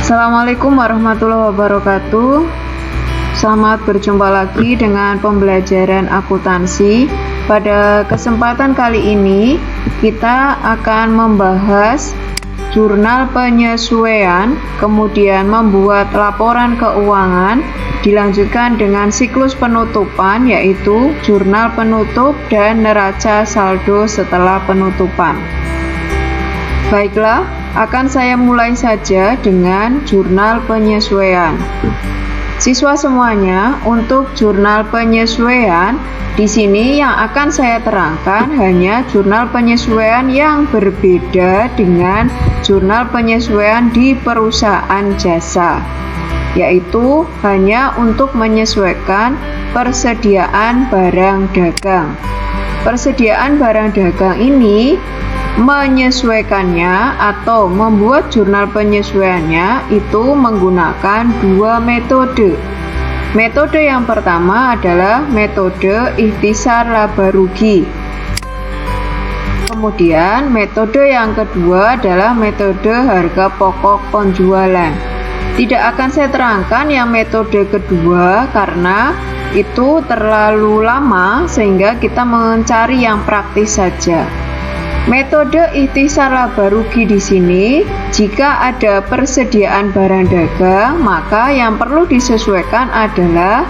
Assalamualaikum warahmatullahi wabarakatuh. Selamat berjumpa lagi dengan pembelajaran akuntansi. Pada kesempatan kali ini kita akan membahas jurnal penyesuaian, kemudian membuat laporan keuangan, dilanjutkan dengan siklus penutupan yaitu jurnal penutup dan neraca saldo setelah penutupan. Baiklah, akan saya mulai saja dengan jurnal penyesuaian. Siswa semuanya, untuk jurnal penyesuaian, di sini yang akan saya terangkan hanya jurnal penyesuaian yang berbeda dengan jurnal penyesuaian di perusahaan jasa, yaitu hanya untuk menyesuaikan persediaan barang dagang. Persediaan barang dagang ini menyesuaikannya atau membuat jurnal penyesuaiannya itu menggunakan dua metode. Metode yang pertama adalah metode ikhtisar laba rugi. Kemudian metode yang kedua adalah metode harga pokok penjualan. Tidak akan saya terangkan yang metode kedua karena itu terlalu lama sehingga kita mencari yang praktis saja. Metode ikhtisar laba rugi di sini, jika ada persediaan barang dagang, maka yang perlu disesuaikan adalah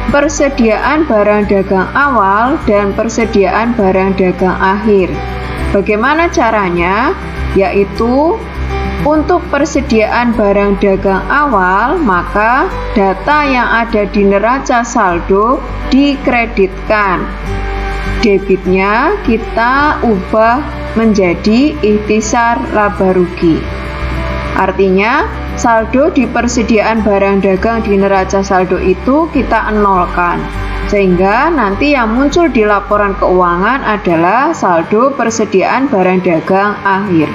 persediaan barang dagang awal dan persediaan barang dagang akhir. Bagaimana caranya? Yaitu untuk persediaan barang dagang awal, maka data yang ada di neraca saldo dikreditkan. Debitnya kita ubah menjadi ikhtisar laba rugi. Artinya, saldo di persediaan barang dagang di neraca saldo itu kita nolkan. Sehingga nanti yang muncul di laporan keuangan adalah saldo persediaan barang dagang akhir.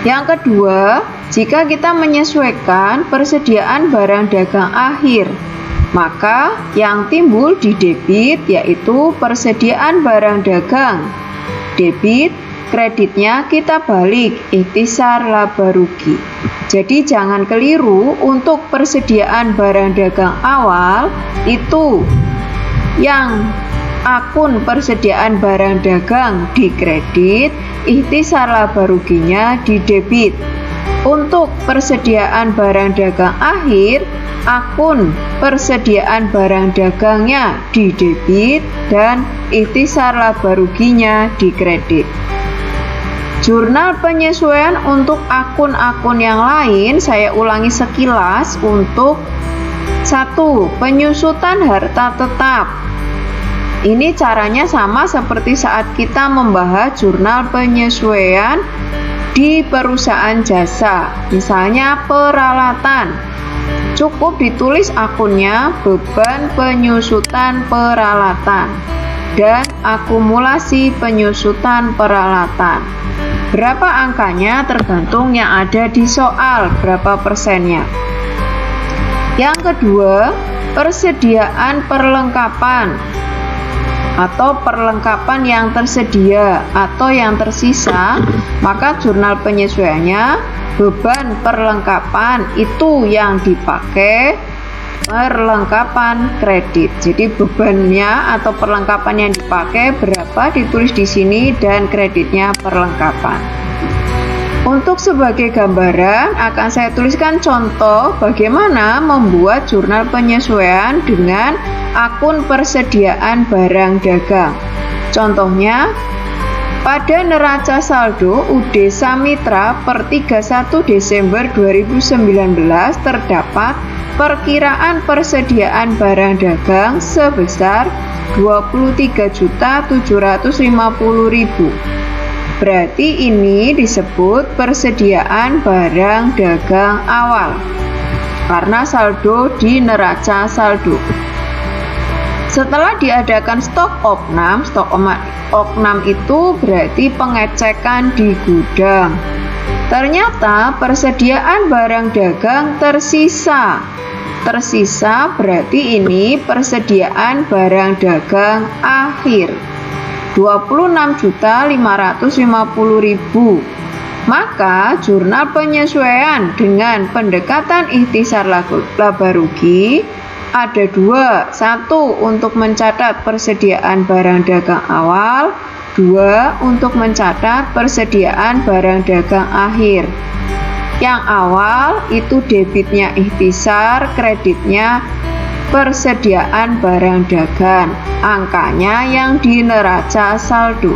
Yang kedua, jika kita menyesuaikan persediaan barang dagang akhir, maka yang timbul di debit yaitu persediaan barang dagang. Debit, kreditnya kita balik, ikhtisar laba rugi. Jadi jangan keliru, untuk persediaan barang dagang awal itu yang akun persediaan barang dagang dikredit, ikhtisar laba ruginya di debit. Untuk persediaan barang dagang akhir, akun persediaan barang dagangnya di debit dan ikhtisar laba ruginya di kredit. Jurnal penyesuaian untuk akun-akun yang lain saya ulangi sekilas. Untuk 1. Penyusutan harta tetap. Ini caranya sama seperti saat kita membahas jurnal penyesuaian di perusahaan jasa, misalnya peralatan. Cukup ditulis akunnya beban penyusutan peralatan dan akumulasi penyusutan peralatan. Berapa angkanya tergantung yang ada di soal, berapa persennya. Yang kedua, persediaan perlengkapan atau perlengkapan yang tersedia atau yang tersisa, maka jurnal penyesuaiannya beban perlengkapan itu yang dipakai perlengkapan kredit. Jadi bebannya atau perlengkapan yang dipakai berapa ditulis di sini dan kreditnya perlengkapan. Untuk sebagai gambaran akan saya tuliskan contoh bagaimana membuat jurnal penyesuaian dengan akun persediaan barang dagang. Contohnya, pada neraca saldo UD Samitra per 31 Desember 2019 terdapat perkiraan persediaan barang dagang sebesar 23.750.000. Berarti ini disebut persediaan barang dagang awal karena saldo di neraca saldo. Setelah diadakan stok opnam itu berarti pengecekan di gudang. Ternyata persediaan barang dagang tersisa. Tersisa berarti ini persediaan barang dagang akhir. 26.550.000. Maka jurnal penyesuaian dengan pendekatan ikhtisar laba rugi ada dua. Satu, untuk mencatat persediaan barang dagang awal. Dua, untuk mencatat persediaan barang dagang akhir. Yang awal itu debitnya ikhtisar, kreditnya persediaan barang dagang, angkanya yang di neraca saldo.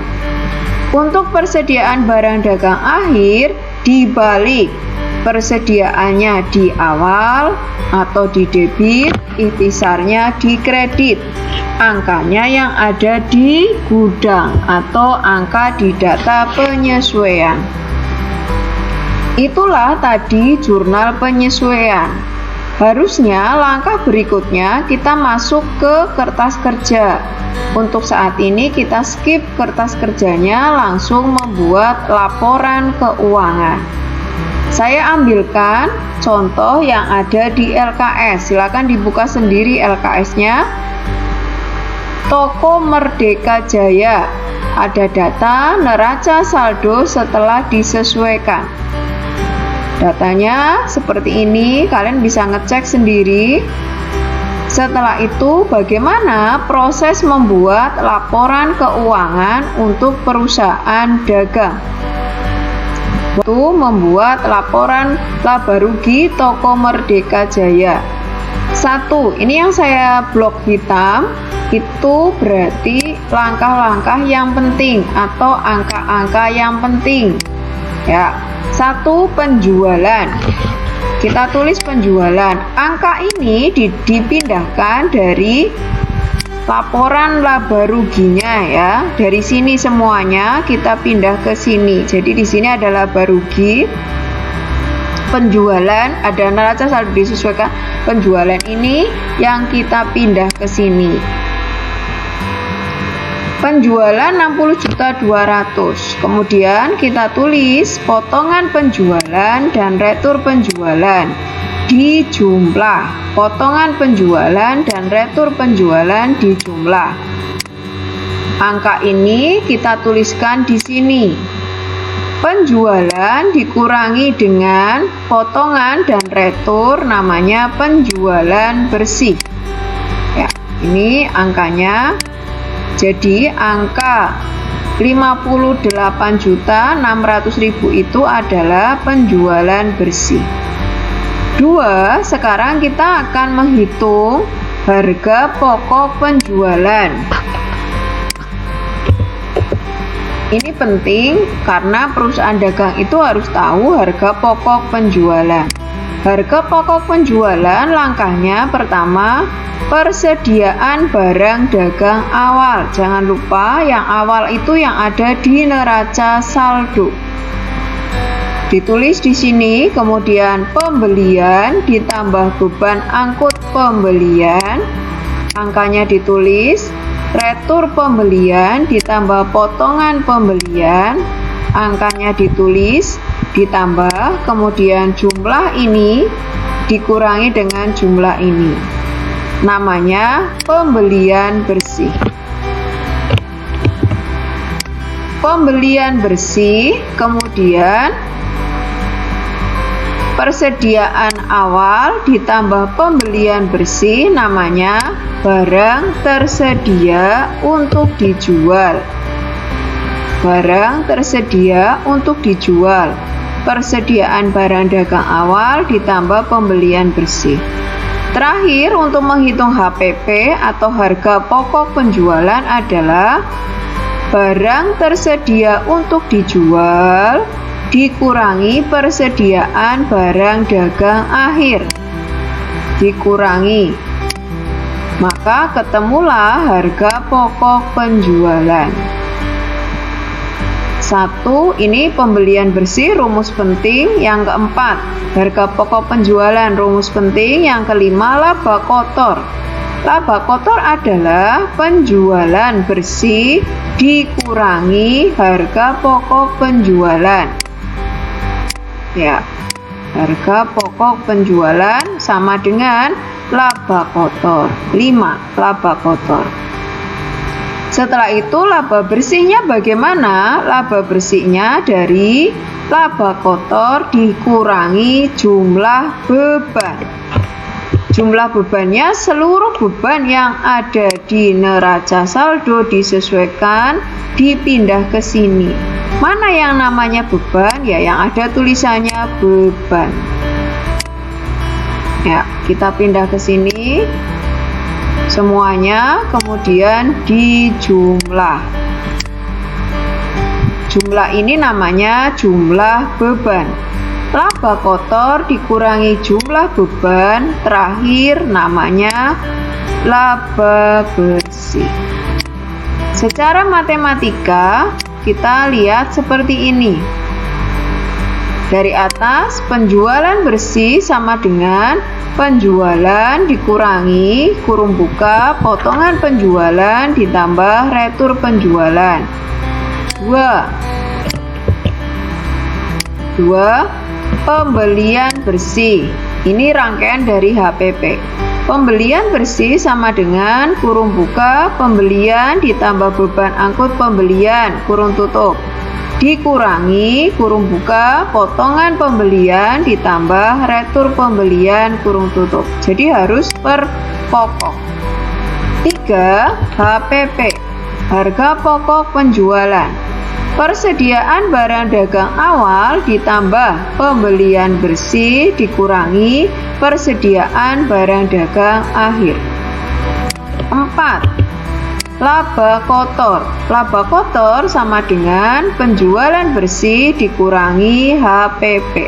Untuk persediaan barang dagang akhir dibalik, persediaannya di awal atau di debit, ikhtisarnya di kredit, angkanya yang ada di gudang atau angka di data penyesuaian. Itulah tadi jurnal penyesuaian. Harusnya langkah berikutnya kita masuk ke kertas kerja. Untuk saat ini kita skip kertas kerjanya, langsung membuat laporan keuangan. Saya ambilkan contoh yang ada di LKS. Silakan dibuka sendiri LKS-nya. Toko Merdeka Jaya. Ada data neraca saldo setelah disesuaikan. Datanya seperti ini, kalian bisa ngecek sendiri. Setelah itu, bagaimana proses membuat laporan keuangan untuk perusahaan dagang? Itu membuat laporan laba rugi Toko Merdeka Jaya. 1. Ini yang saya blok hitam, itu berarti langkah-langkah yang penting atau angka-angka yang penting. Ya. 1. Penjualan. Kita tulis penjualan. Angka ini dipindahkan dari laporan laba ruginya ya. Dari sini semuanya kita pindah ke sini. Jadi di sini ada laba rugi, penjualan, ada neraca saldo disesuaikan. Penjualan ini yang kita pindah ke sini. Penjualan 60.200.000. Kemudian kita tulis potongan penjualan dan retur penjualan di jumlah. Potongan penjualan dan retur penjualan di jumlah. Angka ini kita tuliskan di sini. Penjualan dikurangi dengan potongan dan retur, namanya penjualan bersih. Ya, ini angkanya. Jadi angka 58.600.000 itu adalah penjualan bersih. 2. Sekarang kita akan menghitung harga pokok penjualan. Ini penting karena perusahaan dagang itu harus tahu harga pokok penjualan. Harga pokok penjualan langkahnya pertama, persediaan barang dagang awal. Jangan lupa yang awal itu yang ada di neraca saldo. Ditulis di sini, kemudian pembelian ditambah beban angkut pembelian. Angkanya ditulis, retur pembelian ditambah potongan pembelian. Angkanya ditulis, ditambah, kemudian jumlah ini dikurangi dengan jumlah ini. Namanya pembelian bersih. Pembelian bersih, kemudian persediaan awal ditambah pembelian bersih, namanya barang tersedia untuk dijual. Barang tersedia untuk dijual. Persediaan barang dagang awal ditambah pembelian bersih. Terakhir, untuk menghitung HPP atau harga pokok penjualan adalah barang tersedia untuk dijual dikurangi persediaan barang dagang akhir. Dikurangi. Maka ketemulah harga pokok penjualan. 1. Ini pembelian bersih, rumus penting. Yang keempat, harga pokok penjualan, rumus penting. Yang kelima, laba kotor. Laba kotor adalah penjualan bersih dikurangi harga pokok penjualan. Ya, harga pokok penjualan sama dengan laba kotor. 5. Laba kotor. Setelah itu laba bersihnya bagaimana? Laba bersihnya dari laba kotor dikurangi jumlah beban. Jumlah bebannya, seluruh beban yang ada di neraca saldo disesuaikan, dipindah ke sini. Mana yang namanya beban? Ya, yang ada tulisannya beban. Ya, kita pindah ke sini. Semuanya kemudian dijumlah. Jumlah ini namanya jumlah beban. Laba kotor dikurangi jumlah beban, terakhir namanya laba bersih. Secara matematika kita lihat seperti ini. Dari atas, penjualan bersih sama dengan penjualan dikurangi kurung buka potongan penjualan ditambah retur penjualan. 2. Pembelian bersih. Ini rangkaian dari HPP. Pembelian bersih sama dengan kurung buka pembelian ditambah beban angkut pembelian kurung tutup dikurangi kurung buka potongan pembelian ditambah retur pembelian kurung tutup. Jadi harus per pokok. 3. HPP, harga pokok penjualan. Persediaan barang dagang awal ditambah pembelian bersih dikurangi persediaan barang dagang akhir. 4. Laba kotor. Laba kotor sama dengan penjualan bersih dikurangi HPP.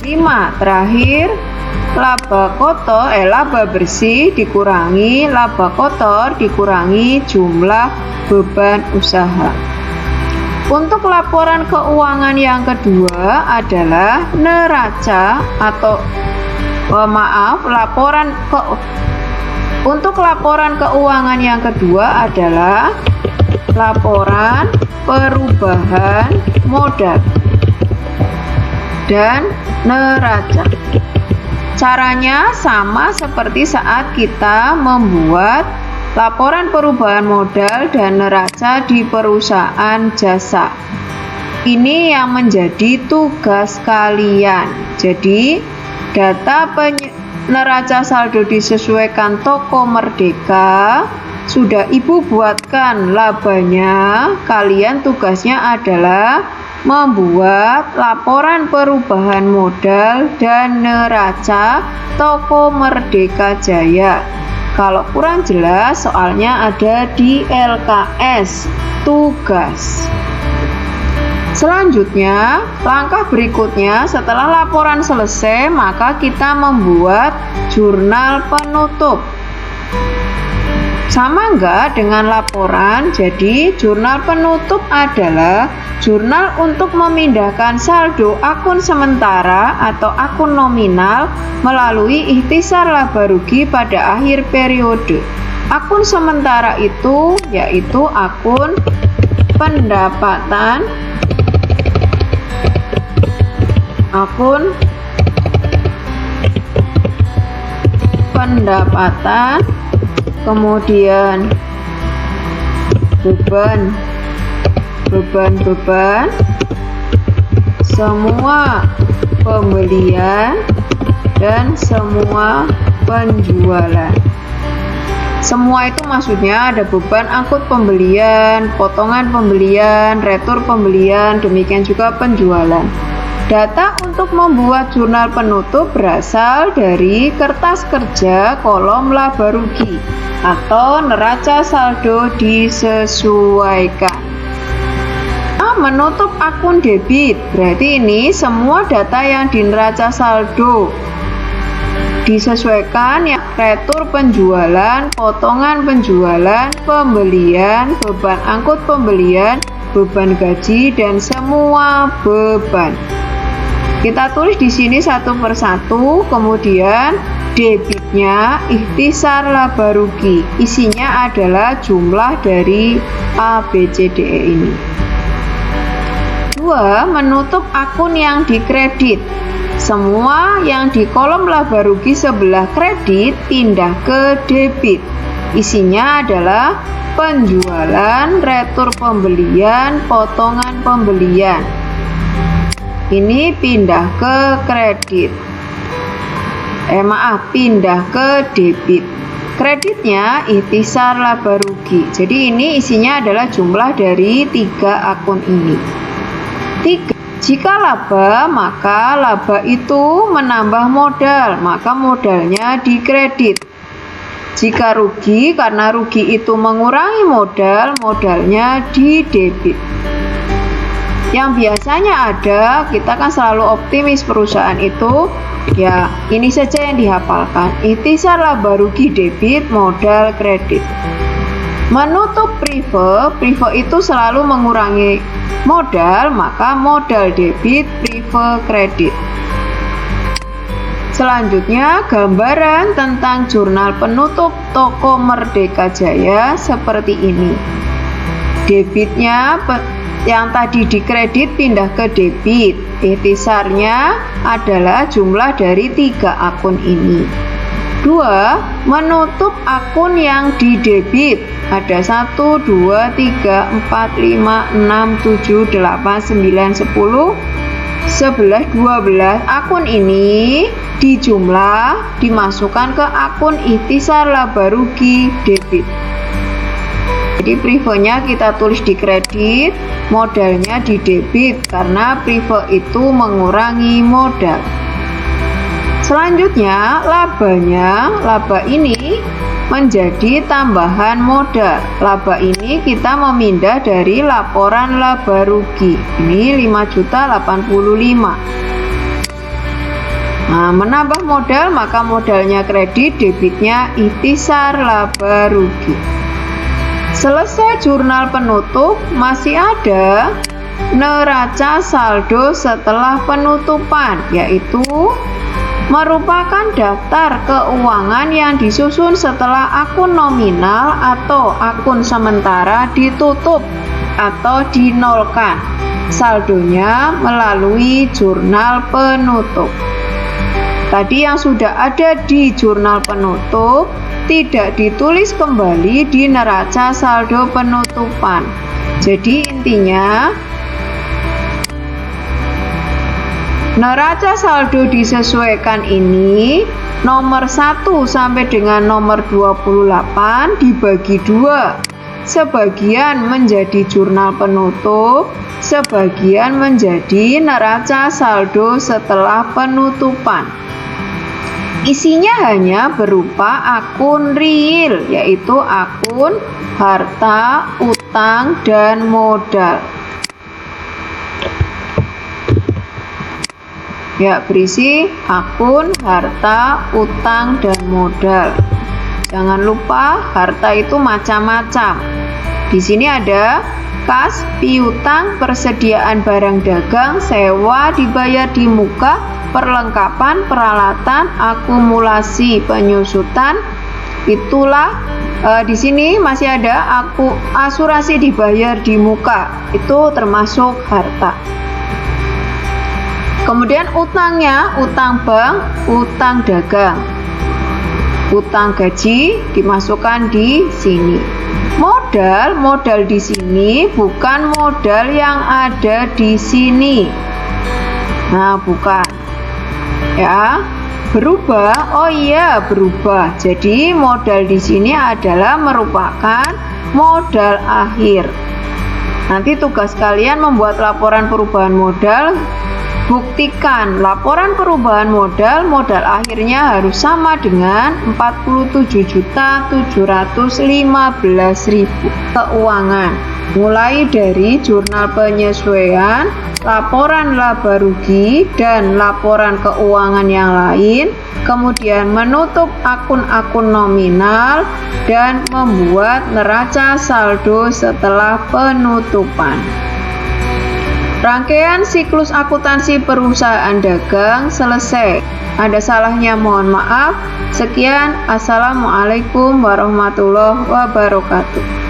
5. Terakhir, laba bersih dikurangi laba kotor dikurangi jumlah beban usaha. Untuk laporan keuangan yang kedua adalah neraca atau Untuk laporan keuangan yang kedua adalah laporan perubahan modal dan neraca. Caranya sama seperti saat kita membuat laporan perubahan modal dan neraca di perusahaan jasa. Ini yang menjadi tugas kalian. Jadi, data neraca saldo disesuaikan toko Merdeka sudah Ibu buatkan labanya. Kalian tugasnya adalah membuat laporan perubahan modal dan neraca toko Merdeka Jaya. Kalau kurang jelas, soalnya ada di LKS tugas. Selanjutnya, langkah berikutnya setelah laporan selesai, maka kita membuat jurnal penutup. Sama enggak dengan laporan? Jadi, jurnal penutup adalah jurnal untuk memindahkan saldo akun sementara atau akun nominal melalui ikhtisar laba rugi pada akhir periode. Akun sementara itu yaitu akun pendapatan, kemudian beban, semua pembelian dan semua penjualan. Semua itu maksudnya ada beban angkut pembelian, potongan pembelian, retur pembelian, demikian juga penjualan. Data untuk membuat jurnal penutup berasal dari kertas kerja kolom laba rugi atau neraca saldo disesuaikan. Menutup akun debit, berarti ini semua data yang di neraca saldo disesuaikan, ya, retur penjualan, potongan penjualan, pembelian, beban angkut pembelian, beban gaji, dan semua beban. Kita tulis di sini satu persatu, kemudian debitnya ikhtisar laba rugi. Isinya adalah jumlah dari A, B, C, D, E ini. 2. Menutup akun yang dikredit. Semua yang di kolom laba rugi sebelah kredit pindah ke debit. Isinya adalah penjualan, retur pembelian, potongan pembelian. Ini pindah ke kredit. Pindah ke debit. Kreditnya ikhtisar laba rugi. Jadi ini isinya adalah jumlah dari 3 akun ini. 3. Jika laba, maka laba itu menambah modal, maka modalnya dikredit. Jika rugi, karena rugi itu mengurangi modal, modalnya didebit. Yang biasanya ada, kita kan selalu optimis perusahaan itu, ya ini saja yang dihafalkan. Ikhtisar laba rugi debit, modal kredit. Menutup prive itu selalu mengurangi modal, maka modal debit, prive kredit. Selanjutnya, gambaran tentang jurnal penutup toko Merdeka Jaya seperti ini. Debitnya yang tadi dikredit pindah ke debit. Ikhtisarnya adalah jumlah dari 3 akun ini. 2. Menutup akun yang didebit. Ada 1, 2, 3, 4, 5, 6, 7, 8, 9, 10, 11, 12. Akun ini dijumlah, dimasukkan ke akun ikhtisar laba rugi debit. Jadi privenya kita tulis di kredit, modalnya di debit karena prive itu mengurangi modal. Selanjutnya, laba ini menjadi tambahan modal. Laba ini kita memindah dari laporan laba rugi. Ini 5.085.000. Nah, menambah modal, maka modalnya kredit, debitnya ikhtisar laba rugi. Selesai jurnal penutup, masih ada neraca saldo setelah penutupan, yaitu merupakan daftar keuangan yang disusun setelah akun nominal atau akun sementara ditutup atau dinolkan. Saldonya melalui jurnal penutup. Tadi yang sudah ada di jurnal penutup tidak ditulis kembali di neraca saldo penutupan. Jadi intinya, neraca saldo disesuaikan ini nomor 1 sampai dengan nomor 28 dibagi 2. Sebagian menjadi jurnal penutup, sebagian menjadi neraca saldo setelah penutupan. Isinya hanya berupa akun real, yaitu akun harta, utang, dan modal. Ya, berisi akun, harta, utang, dan modal. Jangan lupa harta itu macam-macam. Di sini ada kas, piutang, persediaan barang dagang, sewa dibayar di muka, perlengkapan, peralatan, akumulasi, penyusutan. Itulah di sini masih ada asuransi dibayar di muka. Itu termasuk harta. Kemudian utangnya, utang bank, utang dagang, utang gaji dimasukkan di sini. Modal di sini bukan modal yang ada di sini. Nah, bukan. Ya, berubah. Oh iya, berubah. Jadi modal di sini adalah merupakan modal akhir. Nanti tugas kalian membuat laporan perubahan modal. Buktikan laporan perubahan modal akhirnya harus sama dengan 47.715.000. Keuangan mulai dari jurnal penyesuaian, laporan laba rugi, dan laporan keuangan yang lain, kemudian menutup akun-akun nominal dan membuat neraca saldo setelah penutupan. Rangkaian siklus akuntansi perusahaan dagang selesai. Ada salahnya mohon maaf. Sekian, assalamualaikum warahmatullahi wabarakatuh.